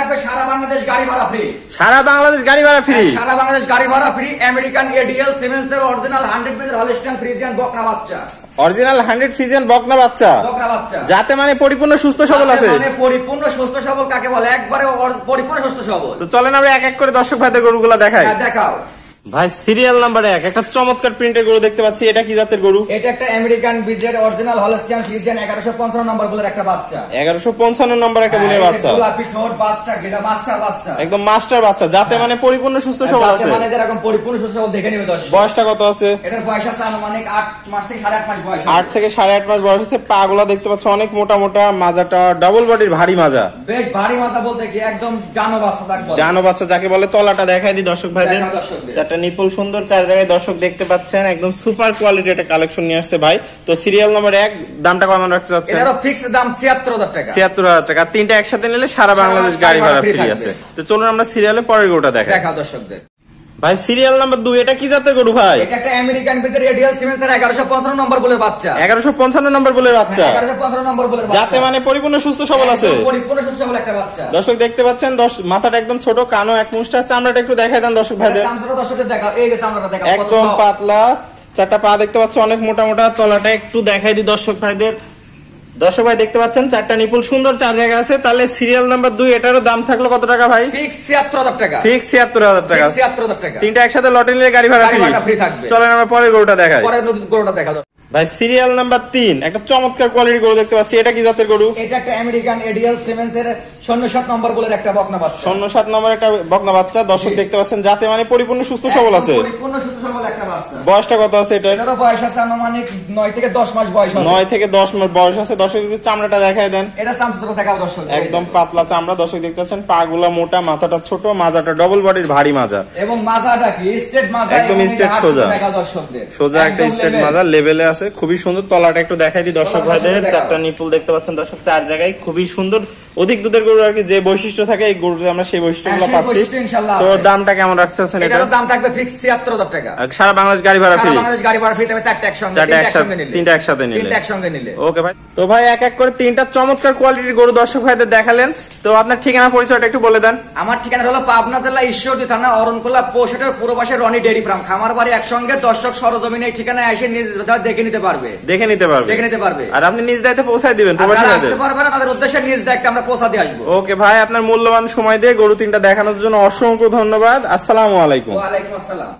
থাকবে সারা বাংলাদেশ গাড়ি ভাড়া ফ্রি। সারা বাংলাদেশ গাড়ি ভাড়া ফ্রি। সারা বাংলাদেশ গাড়ি ভাড়া ফ্রি। আমেরিকান এডিএল সিমেন্সের অরিজিনাল 100% হলিস্টিয়ান ফ্রিজিয়ান বকনা বাচ্চা। অরিজিনাল 100 ফ্রিজিয়ান বকনা বাচ্চা। বকনা বাচ্চা। যাতে মানে পরিপূর্ণ সুস্থ সবল আছে। মানে পরিপূর্ণ সুস্থ সবল কাকে বলে? একবারে পরিপূর্ণ সুস্থ সবল। তো চলেন আমরা এক এক করে দর্শক ভাইদের গরুগুলো দেখাই। দেখাও ভাই। সিরিয়াল নাম্বার 1 একটা চমৎকার প্রিন্টের গরু দেখতে পাচ্ছি। এটা কি জাতের গরু? এটা একটা আমেরিকান বিজের অরিজিনাল হলিস্টিয়ান ফ্রিজিয়ান 1155 নম্বর বলের একটা বাচ্চা। 1155 নম্বর একটা বুলের বাচ্চা। গোলাপি ঠোঁট বাচ্চা, এটা মাস্টার বাচ্চা। একদম মাস্টার বাচ্চা, যাতে মানে পরিপূর্ণ সুস্থ সবল আছে। যাতে মানে এরকম পরিপূর্ণ সুস্থ সবল দেখে নিবে দর্শক। বয়সটা কত আছে? এটার বয়স আছে আনুমানিক 8 মাস থেকে 8.5 মাস বয়স। 8 থেকে 8.5 মাস বয়স আছে। পাগুলা দেখতে পাচ্ছ অনেক মোটা মোটা, মাজাটা ডাবল বডির ভারী মাজা। বেশ ভারী মাজা বলতে কি একদম ডানো বাচ্চা যাকে বলে। ডানো বাচ্চা যাকে বলে। তলাটা দেখাই দি দর্শক ভাইদের। চারটা নিপল সুন্দর, চার জায়গায় দর্শক দেখতে পাচ্ছেন। একদম সুপার কোয়ালিটির একটা কালেকশন নিয়ে আসছে ভাই। তো সিরিয়াল নাম্বার 1 দামটা কেমন রাখতে যাচ্ছেন? এটারও ফিক্সড দাম 76000 টাকা। 76000 টাকা। তিনটা একসাথে নিলে সারা বাংলাদেশ গাড়ি ভাড়া ফ্রি আছে। তো চলুন আমরা সিরিয়ালে পরের গরুটা দেখাই। দেখাও দর্শকদের। ভাই সিরিয়াল নাম্বার 2 এটা কি জাতের গরু ভাই? এটা একটা আমেরিকান বিজের এডিএল সিমেন্সের 1155 নম্বর বলের বাচ্চা। 1155 নম্বর বলের বাচ্চা। 1155 নম্বর বলের বাচ্চা। যাতে মানে পরিপূর্ণ সুস্থ সবল আছে। পরিপূর্ণ সুস্থ সবল একটা বাচ্চা। দর্শক দেখতে পাচ্ছেন, মাথাটা একদম ছোট, কানো এক মুষ্টা। চামড়াটা একটু দেখাই দেন দর্শক ভাইদের। চামড়াটা দর্শকদের দেখাও। এই যে চামড়াটা দেখাও। একদম পাতলা, চারটা পা দেখতে পাচ্ছ অনেক মোটা মোটা। তলাটা একটু দেখাই দি দর্শক ভাইদের। দর্শক ভাই দেখতে পাচ্ছেন চারটা নিপুল সুন্দর, চার জায়গা আছে। তাহলে সিরিয়াল নাম্বার 2 এটারও দাম থাকলো কত টাকা ভাই? ফিক্স 76000 টাকা। ফিক্স 76000 টাকা। 76000 টাকা। তিনটা একসাথে লটে নিলে গাড়ি ভাড়া ফ্রি থাকবে। চলেন আমরা পরের গরুটা দেখাই। পরের গরুটা দেখাও ভাই। সিরিয়াল নাম্বার 3 একটা চমৎকার কোয়ালিটির গরু দেখতে পাচ্ছি। এটা কি জাতের গরু? এটা একটা আমেরিকান এডিএল সিমেন্সের 07 নম্বর বলের একটা বকনা বাচ্চা। 07 নম্বর একটা বকনা বাচ্চা। দর্শক দেখতে পাচ্ছেন যাতে মানে পরিপূর্ণ সুস্থ সবল আছে। পরিপূর্ণ সুস্থ সবল একটা বাচ্চা। বয়সটা কত আছে এটা? এটারও বয়স আছে আনুমানিক 9 থেকে 10 মাস বয়স আছে। 9 থেকে 10 মাস বয়স আছে। দর্শক একটু চামড়াটা দেখাই দেন। এটা চামড়াটা দেখাও দর্শক। একদম পাতলা চামড়া। দর্শক দেখতে পাচ্ছেন পাগুলা মোটা, মাথাটা ছোট, মাজাটা ডবল বডির ভারী মাজা। এবং মাজাটা কি স্ট্রেট মাজা। একদম স্ট্রেট সোজা। দেখাও দর্শকদের। সোজা একটা স্ট্রেট মাজা, লেভেলে আছে। খুবই সুন্দর। তলাটা একটু দেখাই দি দর্শক ভাইদের। চারটা নিপুল দেখতে পাচ্ছেন দর্শক, চার জায়গায়। খুবই সুন্দর। অধিক দুধের গরু আর কি যে বৈশিষ্ট্য থাকে এই গরুতে আমরা সেই বৈশিষ্ট্যগুলো পাচ্ছি। তো দামটা কেমন রাখছেন এটা? এটার দাম থাকবে ফিক্স 76000 টাকা। সারা বাংলাদেশ গাড়ি ভাড়া ফ্রি। সারা বাংলাদেশ গাড়ি ভাড়া ফ্রি তবে চারটা একসঙ্গে। তিনটা একসাথে নিলে। তিনটা একসঙ্গে নিলে। ওকে ভাই। তো ভাই এক এক করে তিনটা চমৎকার কোয়ালিটির গরু দর্শক ভাইদের দেখালেন। তো আপনার ঠিকানা পরিচয়টা একটু বলে দেন। আমার ঠিকানা হলো পাবনা জেলা ঈশ্বরদী থানা অরণকোলা পৌষাটের পূর্ব পাশে রনি ডেইরি ফার্ম খামার বাড়ি একসঙ্গে। দর্শক সরজমিনে এই ঠিকানায় এসে নিজ দেখে নিতে পারবে। দেখে নিতে পারবে। আর আপনি নিজ দায়িত্বে পৌঁছায় দিবেন। আসতে পারবে না তাদের উদ্দেশ্যে নিজ দায়িত্বে আমরা পৌঁছা দিয়ে আসবো। ওকে ভাই, আপনার মূল্যবান সময় দিয়ে গরু তিনটা দেখানোর জন্য অসংখ্য ধন্যবাদ। আসসালামু আলাইকুম। ওয়া আলাইকুম আসসালাম।